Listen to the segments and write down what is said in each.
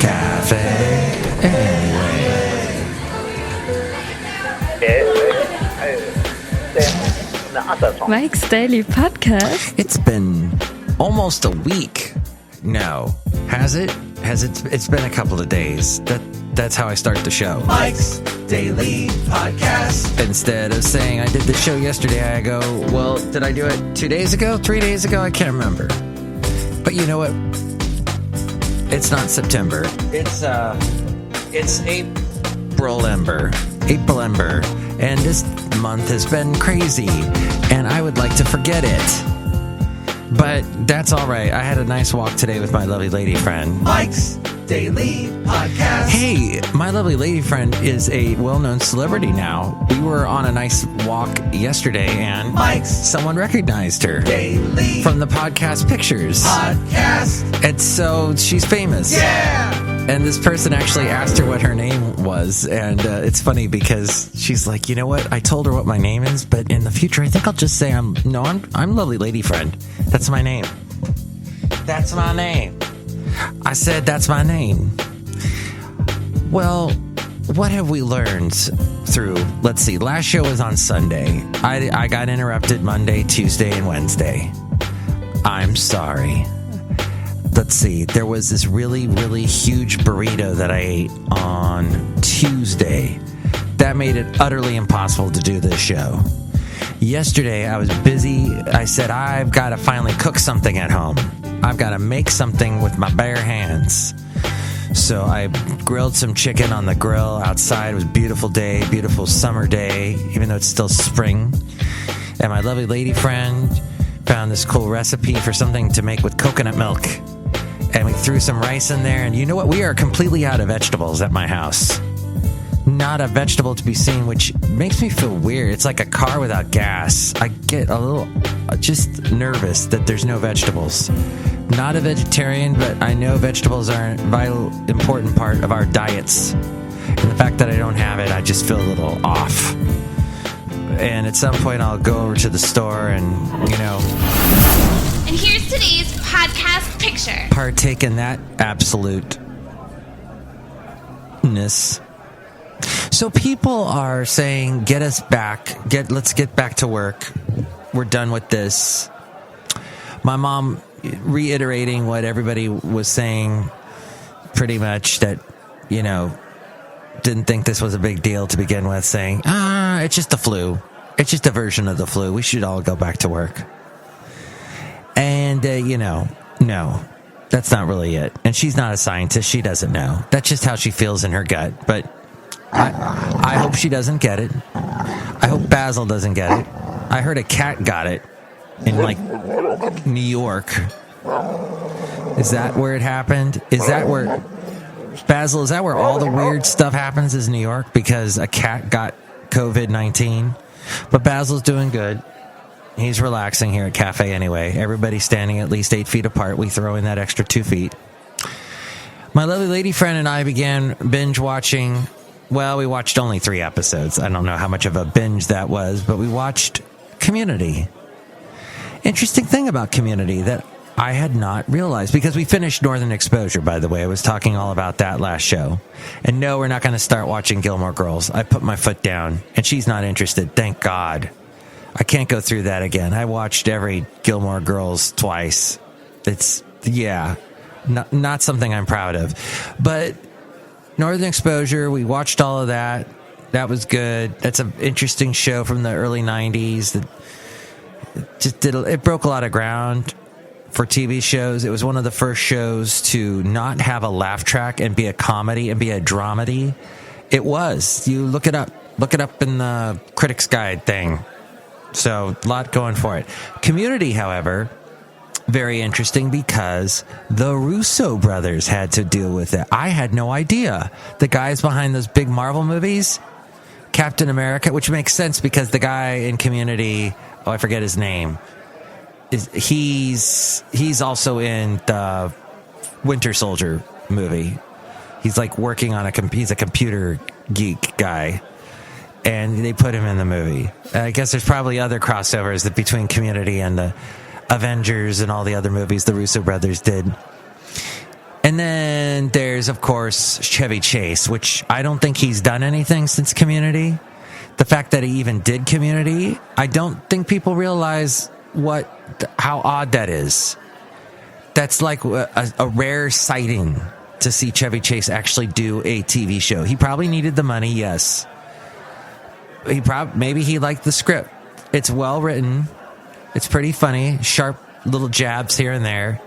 Cafe anyway. Mike's Daily Podcast. It's been almost a week. No, has it? It's been a couple of days. That's how I start the show. Mike's Daily Podcast. Instead of saying I did the show yesterday, I go, well, did I do it 2 days ago? 3 days ago? I can't remember. But you know what? It's not September. It's April Ember. And this month has been crazy. And I would like to forget it. But that's all right. I had a nice walk today with my lovely lady friend. Mike's Daily Podcast. Hey, my lovely lady friend is a well-known celebrity now. We were on a nice walk yesterday, and someone recognized her Daily from the podcast pictures. Podcast. And so she's famous. Yeah! And this person actually asked her what her name was, and it's funny because she's like, you know what? I told her what my name is, but in the future, I think I'll just say I'm lovely lady friend. That's my name. That's my name. I said that's my name. Well, what have we learned through? Let's see. Last show was on Sunday. I got interrupted Monday, Tuesday, and Wednesday. I'm sorry. Let's see. There was this really, really huge burrito that I ate on Tuesday. That made it utterly impossible to do this show. Yesterday, I was busy. I said, I've got to finally cook something at home. I've got to make something with my bare hands. So I grilled some chicken on the grill outside. It was a beautiful day, beautiful summer day, even though it's still spring. And my lovely lady friend found this cool recipe for something to make with coconut milk. And we threw some rice in there. And you know what? We are completely out of vegetables at my house. Not a vegetable to be seen, which makes me feel weird. It's like a car without gas. I get a little just nervous that there's no vegetables. Not a vegetarian, but I know vegetables are a vital, important part of our diets. And the fact that I don't have it, I just feel a little off. And at some point, I'll go over to the store and, And here's today's podcast picture. Partake in that absoluteness. So people are saying, get us back. Let's get back to work. We're done with this. My mom reiterating what everybody was saying, pretty much that, didn't think this was a big deal to begin with, saying, it's just the flu. It's just a version of the flu. We should all go back to work. And, no, that's not really it. And she's not a scientist. She doesn't know. That's just how she feels in her gut. But I hope she doesn't get it. I hope Basil doesn't get it. I heard a cat got it in, New York. Is that where it happened? Basil, is that where all the weird stuff happens, is New York? Because a cat got COVID-19? But Basil's doing good. He's relaxing here at Cafe anyway. Everybody's standing at least 8 feet apart. We throw in that extra 2 feet. My lovely lady friend and I began binge watching. Well, we watched only 3 episodes. I don't know how much of a binge that was, but we watched Community. Interesting thing about Community that I had not realized, because we finished Northern Exposure, by the way. I was talking all about that last show. And no, we're not going to start watching Gilmore Girls. I put my foot down, and she's not interested. Thank God. I can't go through that again. I watched every Gilmore Girls twice. It's, not something I'm proud of. But Northern Exposure, we watched all of that. That was good. That's an interesting show from the early 90s. It broke a lot of ground for TV shows. It was one of the first shows to not have a laugh track and be a comedy and be a dramedy. It was. You look it up. Look it up in the Critics Guide thing. So, a lot going for it. Community, however, very interesting because the Russo brothers had to deal with it. I had no idea. The guys behind those big Marvel movies, Captain America, which makes sense because the guy in Community, I forget his name, he's also in the Winter Soldier movie. He's working on he's a computer geek guy. And they put him in the movie. I guess there's probably other crossovers between Community and the Avengers and all the other movies the Russo brothers did. And then there's, of course, Chevy Chase, which I don't think he's done anything since Community. The fact that he even did Community, I don't think people realize how odd that is. That's like a rare sighting to see Chevy Chase actually do a TV show. He probably needed the money, yes. Maybe he liked the script. It's well written. It's pretty funny. Sharp little jabs here and there.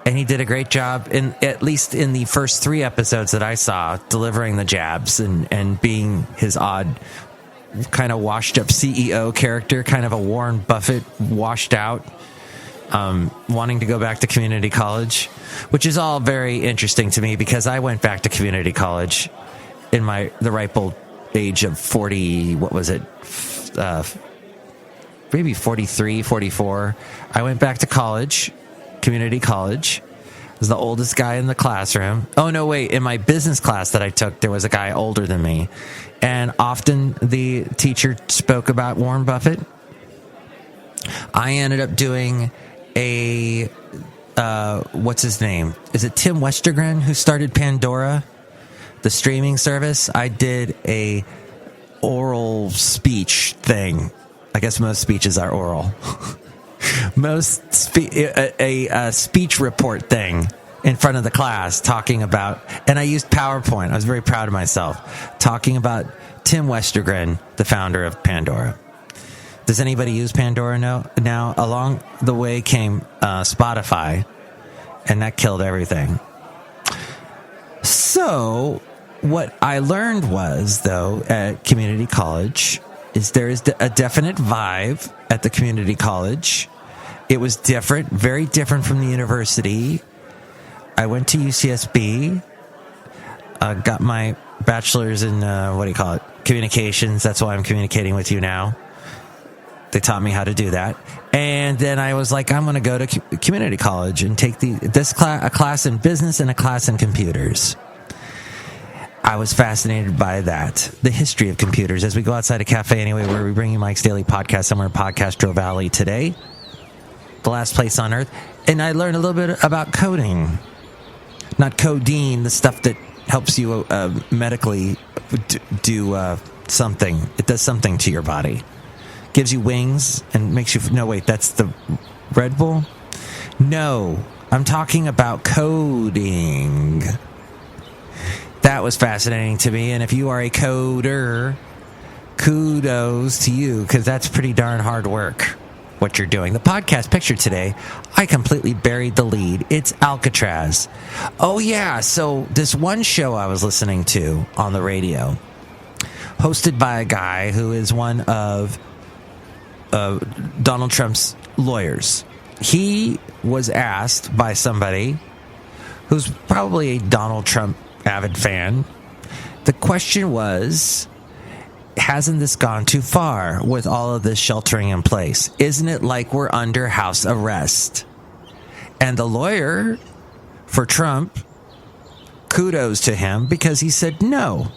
And he did a great job, at least in the first 3 episodes that I saw, delivering the jabs and being his odd, kind of washed-up CEO character, kind of a Warren Buffett washed out, wanting to go back to community college, which is all very interesting to me because I went back to community college in the ripe old age of 40, what was it? Maybe 43, 44. I went back to college. Community college. I was the oldest guy in the classroom. Oh, no, wait. In my business class that I took, there was a guy older than me. And often the teacher spoke about Warren Buffett. I ended up doing what's his name? Is it Tim Westergren who started Pandora, the streaming service? I did a oral speech thing. I guess most speeches are oral. A speech report thing in front of the class talking about, and I used PowerPoint. I was very proud of myself, talking about Tim Westergren, the founder of Pandora. Does anybody use Pandora now? Along the way came Spotify, and that killed everything. So what I learned was, though, at community college, is there is a definite vibe at the community college. It was different, very different from the university. I went to UCSB, got my bachelor's in, communications. That's why I'm communicating with you now. They taught me how to do that. And then I was like, I'm going to go to community college and take a class in business and a class in computers. I was fascinated by that, the history of computers. As we go outside a cafe anyway, where we bring you Mike's Daily Podcast somewhere in Podcastro Valley today, the last place on earth. And I learned a little bit about coding. Not codeine, the stuff that helps you medically do something. It does something to your body. Gives you wings and makes you... No, wait, that's the Red Bull? No, I'm talking about coding. That was fascinating to me. And if you are a coder, kudos to you, because that's pretty darn hard work, what you're doing. The podcast picture today, I completely buried the lead. It's Alcatraz. Oh, yeah. So this one show I was listening to on the radio, hosted by a guy who is one of Donald Trump's lawyers. He was asked by somebody who's probably a Donald Trump avid fan. The question was, hasn't this gone too far with all of this sheltering in place? Isn't it like we're under house arrest? And the lawyer for Trump, kudos to him, because he said, no,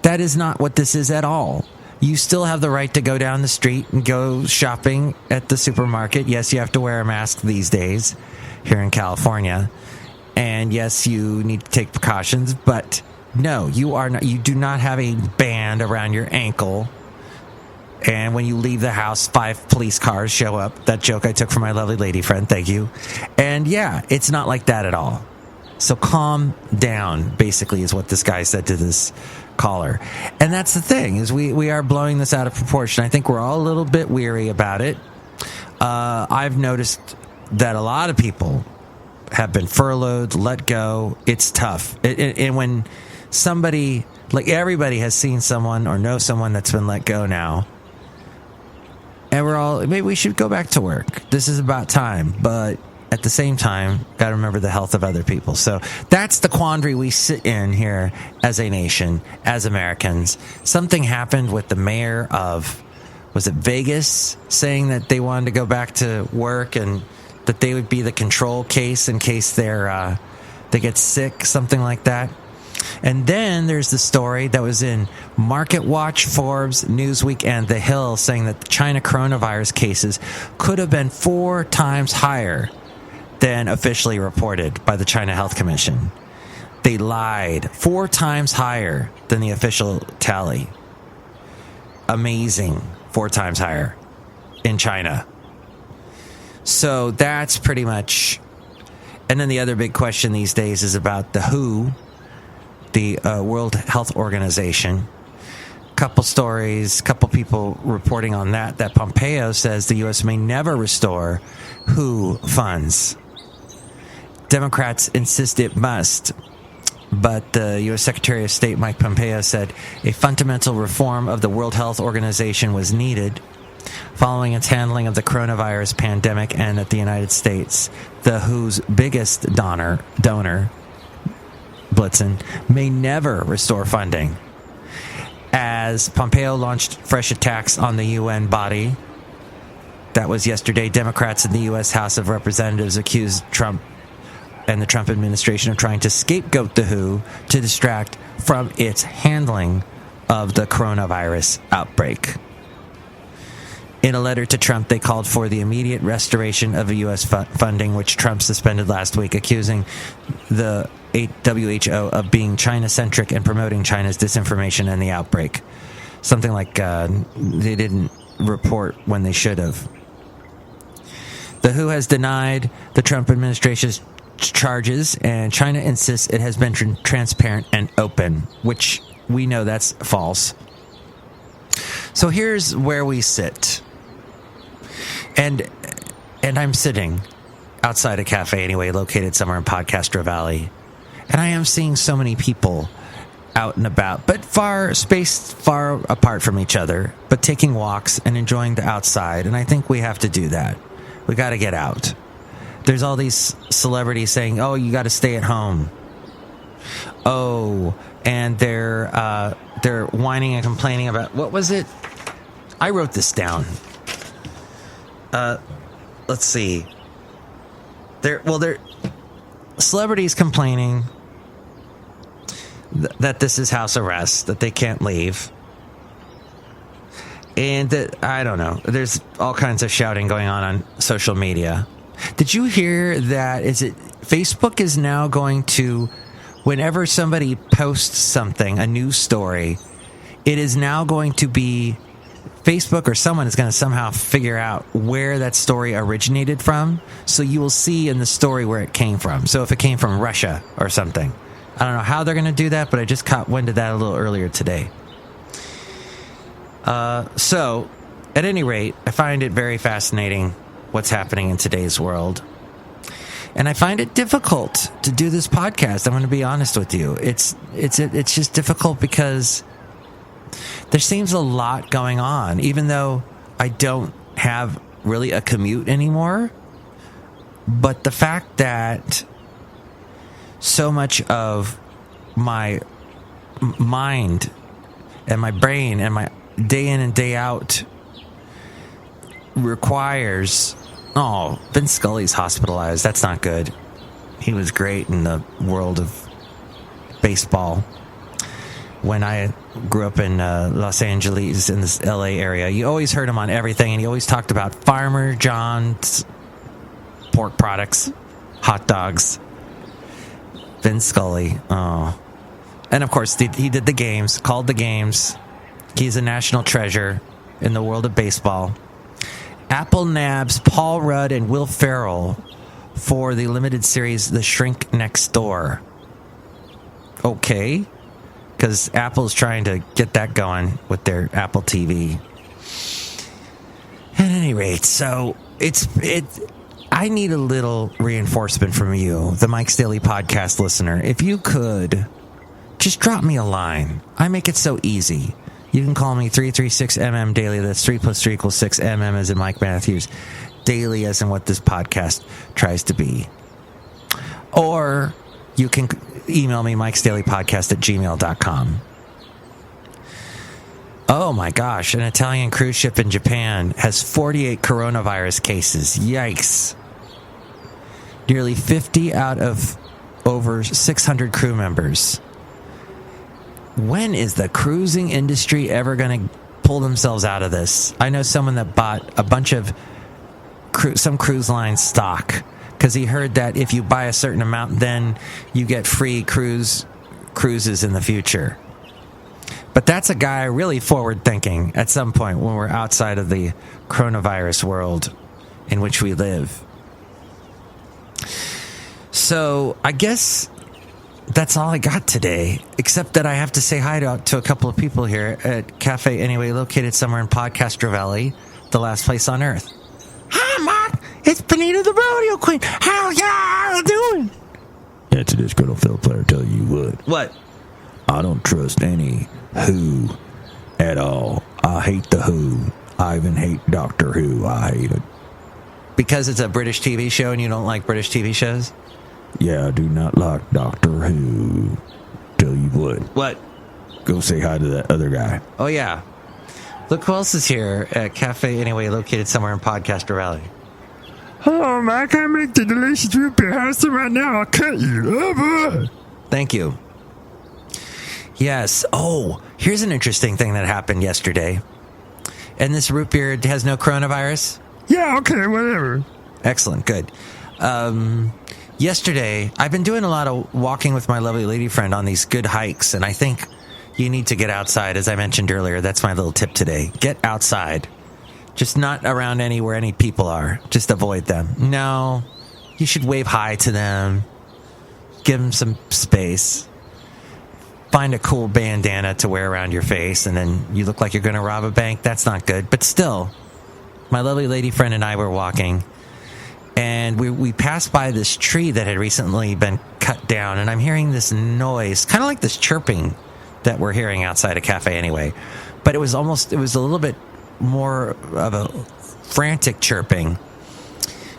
that is not what this is at all. You still have the right to go down the street and go shopping at the supermarket. Yes, you have to wear a mask these days here in California. And yes, you need to take precautions, but no, you do not have a band around your ankle. And when you leave the house, 5 police cars show up. That joke I took from my lovely lady friend. Thank you. And yeah, it's not like that at all. So calm down, basically, is what this guy said to this caller. And that's the thing, is we are blowing this out of proportion. I think we're all a little bit weary about it. I've noticed that a lot of people have been furloughed, let go. It's tough. And when somebody, like everybody has seen someone or know someone that's been let go now, and we're all, maybe we should go back to work. This is about time. But at the same time, got to remember the health of other people. So that's the quandary we sit in here as a nation, as Americans. Something happened with the mayor of, was it Vegas, saying that they wanted to go back to work and that they would be the control case in case they get sick, something like that. And then there's the story that was in Market Watch, Forbes, Newsweek, and The Hill, saying that the China coronavirus cases could have been 4 times higher than officially reported by the China Health Commission. They lied 4 times higher than the official tally. Amazing. 4 times higher in China. So that's pretty much... And then the other big question these days is about the WHO, the World Health Organization. Couple stories, couple people reporting on that Pompeo says the U.S. may never restore WHO funds. Democrats insist it must. But the U.S. Secretary of State Mike Pompeo said a fundamental reform of the World Health Organization was needed following its handling of the coronavirus pandemic, and that the United States, the WHO's biggest donor, Blitzen, may never restore funding. As Pompeo launched fresh attacks on the UN body, that was yesterday, Democrats in the U.S. House of Representatives accused Trump and the Trump administration of trying to scapegoat the WHO to distract from its handling of the coronavirus outbreak. In a letter to Trump, they called for the immediate restoration of U.S. funding, which Trump suspended last week, accusing the WHO of being China-centric and promoting China's disinformation and the outbreak. Something like they didn't report when they should have. The WHO has denied the Trump administration's charges, and China insists it has been transparent and open, which we know that's false. So here's where we sit. And I'm sitting outside a cafe anyway, located somewhere in Podcastro Valley. And I am seeing so many people out and about, but spaced far apart from each other, but taking walks and enjoying the outside. And I think we have to do that. We got to get out. There's all these celebrities saying, oh, you got to stay at home. Oh, and they're whining and complaining about, what was it? I wrote this down. Let's see. They're celebrities complaining that this is house arrest, that they can't leave. And that, I don't know, there's all kinds of shouting going on social media. Did you hear that? Facebook is now going to, whenever somebody posts something, a news story, it is now going to be Facebook or someone is going to somehow figure out where that story originated from. So you will see in the story where it came from. So if it came from Russia or something. I don't know how they're going to do that, but I just caught wind of that a little earlier today. So, at any rate, I find it very fascinating what's happening in today's world. And I find it difficult to do this podcast. I'm going to be honest with you. It's just difficult because there seems a lot going on, even though I don't have really a commute anymore. But the fact that so much of my mind and my brain and my day in and day out requires... Oh, Vince Scully's hospitalized. That's not good. He was great in the world of baseball. When I grew up in Los Angeles, in this LA area, you always heard him on everything, and he always talked about Farmer John's pork products, hot dogs. Vince Scully. Oh. And of course, he did the games, called the games. He's a national treasure in the world of baseball. Apple nabs Paul Rudd and Will Ferrell for the limited series The Shrink Next Door. Okay. Because Apple's trying to get that going with their Apple TV. At any rate, so I need a little reinforcement from you, the Mike's Daily Podcast listener. If you could, just drop me a line. I make it so easy. You can call me 336MM Daily. That's 3 + 3 = 6. MM as in Mike Matthews. Daily as in what this podcast tries to be. Or you can email me, MikesDailyPodcast@gmail.com. Oh my gosh, an Italian cruise ship in Japan has 48 coronavirus cases. Yikes. Nearly 50 out of over 600 crew members. When is the cruising industry ever going to pull themselves out of this? I know someone that bought a bunch of some cruise line stock because he heard that if you buy a certain amount, then you get free cruises in the future. But that's a guy really forward-thinking at some point when we're outside of the coronavirus world in which we live. So I guess that's all I got today, except that I have to say hi to a couple of people here at Cafe Anyway, located somewhere in Podcastro Valley, the last place on earth. Hi, Mark. It's Benita the Rodeo Queen. How y'all doing? That's a Disgruntled Fiddle Player. Tell you What? I don't trust any Who at all. I hate the Who. I even hate Doctor Who. I hate it. Because it's a British TV show and you don't like British TV shows? Yeah, I do not like Doctor Who. Tell you What? Go say hi to that other guy. Oh, yeah. Look who else is here at Cafe Anyway, located somewhere in Podcastro Valley. Hello, Mike. I make the delicious root beer. Have some right now. I'll cut you. Oh, boy. Thank you. Yes. Oh, here's an interesting thing that happened yesterday. And this root beer has no coronavirus? Yeah, okay, whatever. Excellent. Good. Yesterday, I've been doing a lot of walking with my lovely lady friend on these good hikes, and I think you need to get outside, as I mentioned earlier. That's my little tip today. Get outside. Just not around where any people are. Just avoid them. No, you should wave hi to them. Give them some space. Find a cool bandana to wear around your face, and then you look like you're going to rob a bank. That's not good. But still, my lovely lady friend and I were walking, and we passed by this tree that had recently been cut down, and I'm hearing this noise, kind of like this chirping that we're hearing outside a Cafe Anyway. But it was a little bit more of a frantic chirping.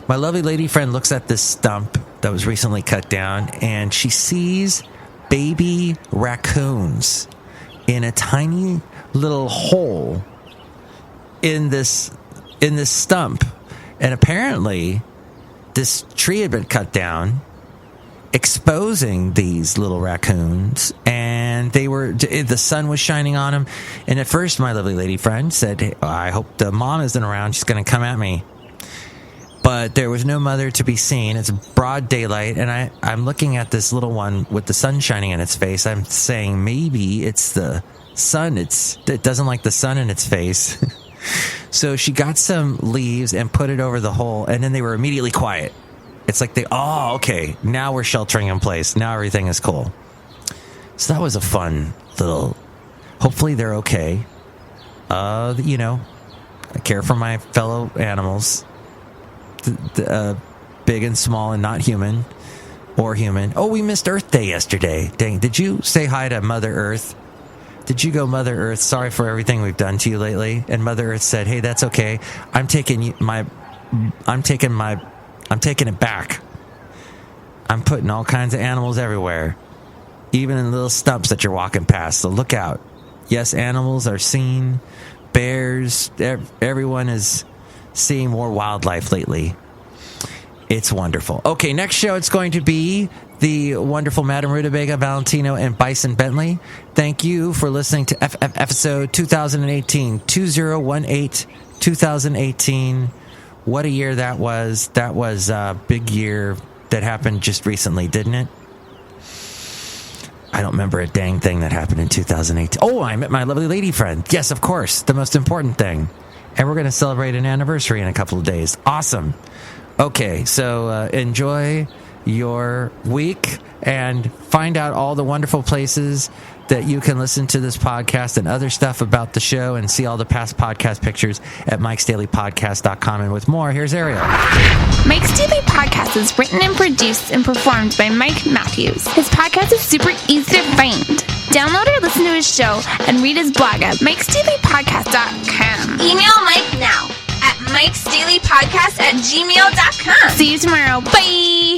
My lovely lady friend looks at this stump that was recently cut down, and she sees baby raccoons in a tiny little hole in this stump. And apparently this tree had been cut down, exposing these little raccoons, and the sun was shining on them. And at first my lovely lady friend said, hey, I hope the mom isn't around, she's going to come at me. But there was no mother to be seen. It's broad daylight, and I'm looking at this little one with the sun shining in its face. I'm saying maybe it's the sun. It doesn't like the sun in its face. So she got some leaves and put it over the hole, and then they were immediately quiet. It's like okay, now we're sheltering in place. Now everything is cool. So that was a fun little, hopefully they're okay. I care for my fellow animals. Big and small and not human or human. Oh, we missed Earth Day yesterday. Dang, did you say hi to Mother Earth? Did you go, Mother Earth, sorry for everything we've done to you lately? And Mother Earth said, hey, that's okay. I'm taking it back. I'm putting all kinds of animals everywhere, even in little stumps that you're walking past. So look out. Yes, animals are seen. Bears, everyone is seeing more wildlife lately. It's wonderful. Okay, next show it's going to be the wonderful Madame Rootabega, Valentino, and Bison Bentley. Thank you for listening to episode 2018, 2018. What a year that was. That was a big year that happened just recently, didn't it? I don't remember a dang thing that happened in 2018. Oh, I met my lovely lady friend. Yes, of course, the most important thing. And we're going to celebrate an anniversary in a couple of days. Awesome. Okay, so enjoy your week and find out all the wonderful places that you can listen to this podcast and other stuff about the show and see all the past podcast pictures at MikesDailyPodcast.com. And with more, here's Ariel. Mike's Daily Podcast is written and produced and performed by Mike Matthews. His podcast is super easy to find. Download or listen to his show and read his blog at MikesDailyPodcast.com. Email Mike now at MikesDailyPodcast@gmail.com. See you tomorrow. Bye!